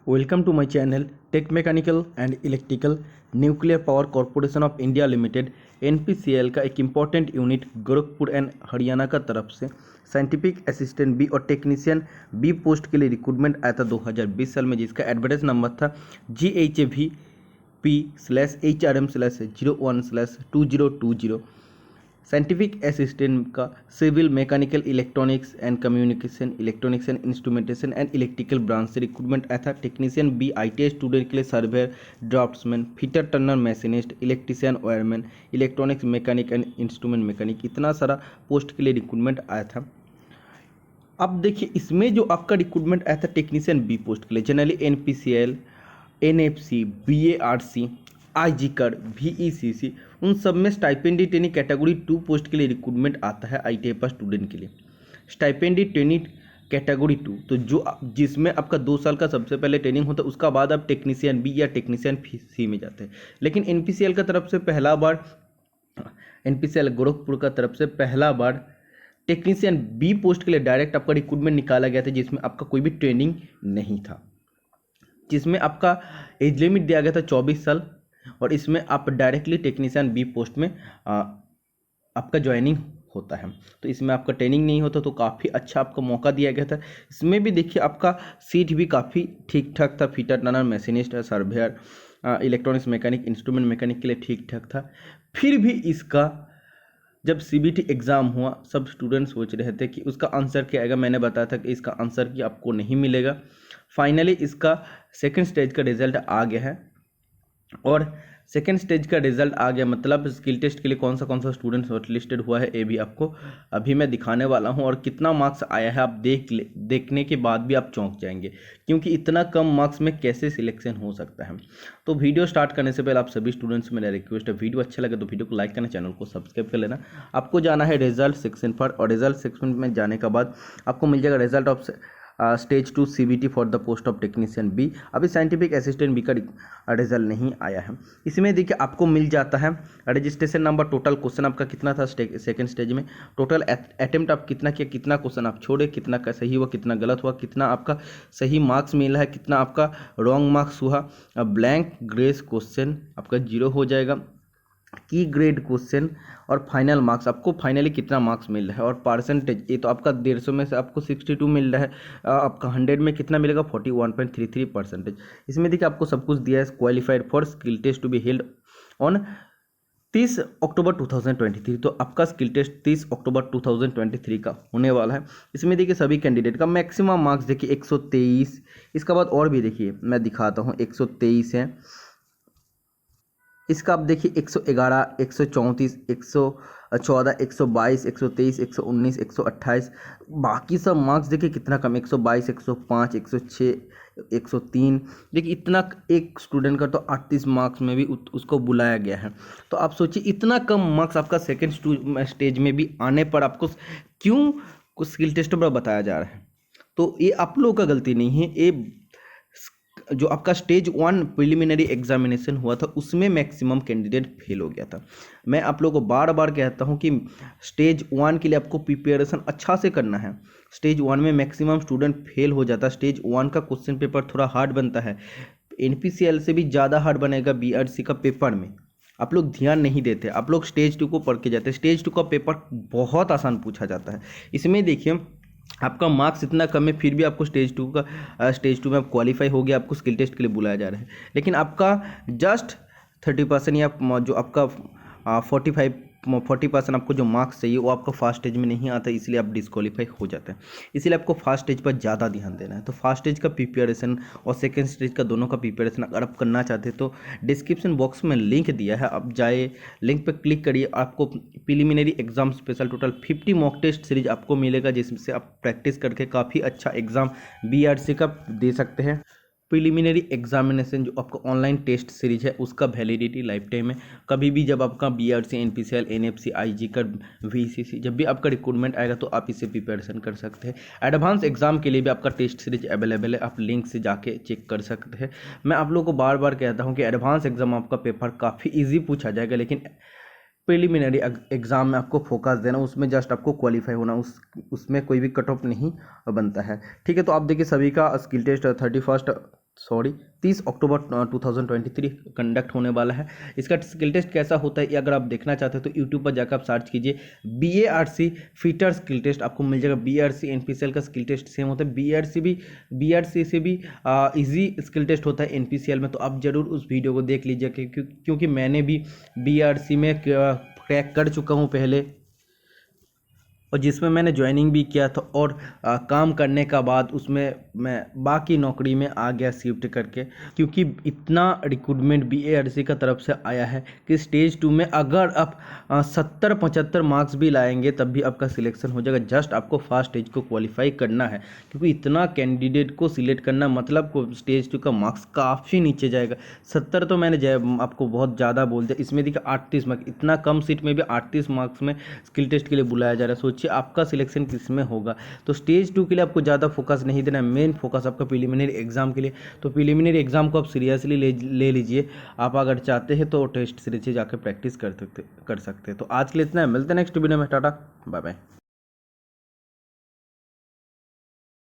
Welcome to my channel tech mechanical and electrical nuclear power corporation of India limited NPCL का एक important unit Gorakhpur and Haryana का तरफ से scientific assistant B और technician B post के लिए रिक्रूटमेंट आया था 2020 साल में, जिसका एडवर्टाइज नंबर था GHVP/HRM/01/2020। साइंटिफिक असिस्टेंट का civil mechanical electronics and communication electronics and instrumentation and electrical branch से रिक्रूटमेंट आया था। टेक्नीशियन बी आईटीआई स्टूडेंट के लिए surveyor, draftsman, fitter turner machinist, electrician, wireman, electronics mechanic and instrument mechanic, इतना सारा post के लिए रिक्रूटमेंट आया था। अब देखिए इसमें जो आपका रिक्रूटमेंट आया था टेक्नीशियन बी पोस्ट के लिए, generally NPCL, NFC, BARC, IG कर, वीईसीसी, उन सब में स्टाइपेंडी ट्रेनिंग कैटेगरी 2 पोस्ट के लिए रिक्रूटमेंट आता है आईटीआई पास स्टूडेंट के लिए। स्टाइपेंडी ट्रेनिंग कैटेगरी 2 तो जो जिसमें आपका 2 साल का सबसे पहले ट्रेनिंग होता है, उसका बाद आप टेक्नीशियन बी या टेक्नीशियन सी में जाते हैं। लेकिन एनपीसीएल का तरफ से पहला बार, एनपीसीएल गोरखपुर का तरफ से पहला बार टेक्नीशियन बी पोस्ट के लिए डायरेक्ट आपका रिक्रूटमेंट निकाला गया था, जिसमें आपका कोई भी ट्रेनिंग नहीं था, जिसमें आपका एज लिमिट दिया गया था 24 साल, और इसमें आप डायरेक्टली टेक्नीशियन बी पोस्ट में आपका ज्वाइनिंग होता है। तो इसमें आपका ट्रेनिंग नहीं होता, तो काफ़ी अच्छा आपको मौका दिया गया था। इसमें भी देखिए आपका सीट भी काफ़ी ठीक ठाक था, fitter turner machinist, surveyor, electronics mechanic, instrument mechanic के लिए ठीक ठाक था। फिर भी इसका जब सीबीटी एग्ज़ाम हुआ, सब स्टूडेंट सोच रहे थे कि उसका आंसर क्या आएगा। मैंने बताया था कि इसका आंसर की आपको नहीं मिलेगा। फाइनली इसका सेकेंड स्टेज का रिजल्ट आ गया है, और सेकेंड स्टेज का रिजल्ट आ गया मतलब स्किल टेस्ट के लिए कौन सा स्टूडेंट शॉर्टलिस्टेड हुआ है, ये भी आपको अभी मैं दिखाने वाला हूं। और कितना मार्क्स आया है आप देखने के बाद भी आप चौंक जाएंगे, क्योंकि इतना कम मार्क्स में कैसे सिलेक्शन हो सकता है। तो वीडियो स्टार्ट करने से पहले आप सभी स्टूडेंट्स से मेरा रिक्वेस्ट है, वीडियो अच्छा लगे तो वीडियो को लाइक करना, चैनल को सब्सक्राइब कर लेना। आपको जाना है रिजल्ट सेक्शन पर, और रिजल्ट सेक्शन में जाने के बाद आपको मिल जाएगा result of stage 2 CBT for the post of technician B. अभी साइंटिफिक असिस्टेंट बी का रिजल्ट नहीं आया है। इसमें देखिए आपको मिल जाता है रजिस्ट्रेशन नंबर, टोटल क्वेश्चन आपका कितना था सेकेंड स्टेज में, टोटल अटेम्प्ट आप कितना किया, कितना क्वेश्चन आप छोड़े, कितना का सही हुआ, कितना गलत हुआ, कितना आपका सही मार्क्स मिला है, कितना आपका रॉन्ग मार्क्स हुआ। ब्लैंक ग्रेस क्वेश्चन आपका 0 हो जाएगा, की ग्रेड क्वेश्चन, और फाइनल मार्क्स आपको फाइनली कितना मार्क्स मिल रहा है, और परसेंटेज ये तो आपका 150 में से आपको 62 मिल रहा है, आपका 100 में कितना मिलेगा 41.33%। इसमें देखिए आपको सब कुछ दिया है। Qualified for skill test to be held on 30 October 2023, तो आपका स्किल टेस्ट 30 अक्टूबर 2023 का होने वाला है। इसमें देखिए सभी कैंडिडेट का मैक्सिमम मार्क्स देखिए 123, इसका बाद और भी देखिए मैं दिखाता हूँ, 123 है, इसका आप देखिए 111, 134, 114, 122, 123, 119, 128, बाकी सब मार्क्स देखिए कितना कम, 122, 105, 106, 103। देखिए इतना एक स्टूडेंट का तो 38 मार्क्स में भी उसको बुलाया गया है। तो आप सोचिए इतना कम मार्क्स आपका सेकेंड स्टेज में भी आने पर आपको क्यों कुछ स्किल टेस्ट पर बताया जा रहा है। तो ये आप लोगों का गलती नहीं है, ये जो आपका स्टेज 1 प्रिलिमिनरी एग्जामिनेशन हुआ था उसमें मैक्सिमम कैंडिडेट फेल हो गया था। मैं आप लोगों को बार बार कहता हूं कि स्टेज 1 के लिए आपको प्रिपरेशन अच्छा से करना है। स्टेज 1 में मैक्सिमम स्टूडेंट फेल हो जाता है। स्टेज 1 का क्वेश्चन पेपर थोड़ा हार्ड बनता है, एनपीसीएल से भी ज़्यादा हार्ड बनेगा बीआरसी का पेपर में। आप लोग ध्यान नहीं देते, आप लोग स्टेज 2 को पढ़ के जाते हैं। स्टेज 2 का पेपर बहुत आसान पूछा जाता है। इसमें देखिए आपका मार्क्स इतना कम है, फिर भी आपको स्टेज 2 में आप क्वालिफाई हो गया, आपको स्किल टेस्ट के लिए बुलाया जा रहा है। लेकिन आपका जस्ट 30% या जो आपका 40% आपको जो मार्क्स चाहिए वो आपको फास्ट स्टेज में नहीं आता, इसलिए आप डिस्क्वालीफाई हो जाते हैं। इसलिए आपको फास्ट स्टेज पर ज़्यादा ध्यान देना है। तो फास्ट स्टेज का प्रिपरेशन और सेकेंड स्टेज का दोनों का प्रिपरेशन अगर आप करना चाहते हैं तो डिस्क्रिप्शन बॉक्स में लिंक दिया है, आप जाए लिंक पर क्लिक करिए, आपको preliminary exam special total 50 mock test series आपको मिलेगा, जिससे आप प्रैक्टिस करके काफ़ी अच्छा एग्जाम बीआरसी का दे सकते हैं। प्रिलिमिनरी एग्जामिनेशन जो आपका ऑनलाइन टेस्ट सीरीज है उसका वैलिडिटी लाइफ टाइम है। कभी भी जब आपका बीआरसी, एनपीसीएल, एनएफसी, आईजी का, वीसीसी, जब भी आपका रिक्रूटमेंट आएगा तो आप इसे प्रिपरेशन कर सकते हैं। एडवांस एग्जाम के लिए भी आपका टेस्ट सीरीज अवेलेबल है, आप लिंक से जाके चेक कर सकते हैं। मैं आप लोगों को बार बार कहता हूँ कि एडवांस एग्जाम आपका पेपर काफ़ी ईजी पूछा जाएगा, लेकिन प्रिलिमिनरी एग्ज़ाम में आपको फोकस देना, उसमें जस्ट आपको क्वालिफाई होना, उसमें कोई भी कट ऑफ नहीं बनता है। ठीक है, तो आप देखिए सभी का स्किल टेस्ट 31 30 अक्टूबर 2023 कंडक्ट होने वाला है। इसका स्किल टेस्ट कैसा होता है ये अगर आप देखना चाहते हैं तो यूट्यूब पर जाकर आप सर्च कीजिए BARC फिटर स्किल टेस्ट, आपको मिल जाएगा। BARC NPCL का स्किल टेस्ट सेम होता है, BARC से भी इजी स्किल टेस्ट होता है NPCL में। तो आप ज़रूर उस वीडियो को देख लीजिए क्योंकि मैंने भी BARC में क्रैक कर चुका हूँ पहले, और जिसमें मैंने ज्वाइनिंग भी किया था, और काम करने का बाद उसमें मैं बाकी नौकरी में आ गया शिफ्ट करके, क्योंकि इतना रिक्रूटमेंट BARC का तरफ से आया है कि स्टेज 2 में अगर आप 70-75 मार्क्स भी लाएंगे तब भी आपका सिलेक्शन हो जाएगा। जस्ट आपको फर्स्ट स्टेज को क्वालिफाई करना है, क्योंकि इतना कैंडिडेट को सिलेक्ट करना मतलब को स्टेज 2 का मार्क्स काफ़ी नीचे जाएगा। 70 तो मैंने आपको बहुत ज़्यादा बोल दिया, इसमें देखिए 38 मार्क्स, इतना कम सीट में भी 38 मार्क्स में स्किल टेस्ट के लिए बुलाया जा रहा है। सोचिए आपका सिलेक्शन किस में होगा। तो स्टेज 2 के लिए आपको ज़्यादा फोकस नहीं देना है, मेन फोकस आपका प्रिलिमिनरी एग्जाम के लिए। तो प्रिलिमिनरी एग्जाम को आप सीरियसली ले लीजिए। आप अगर चाहते हैं तो टेस्ट सीरीज जाकर प्रैक्टिस कर सकते हैं। तो आज के लिए इतना है, मिलते हैं नेक्स्ट वीडियो में। Tata bye bye.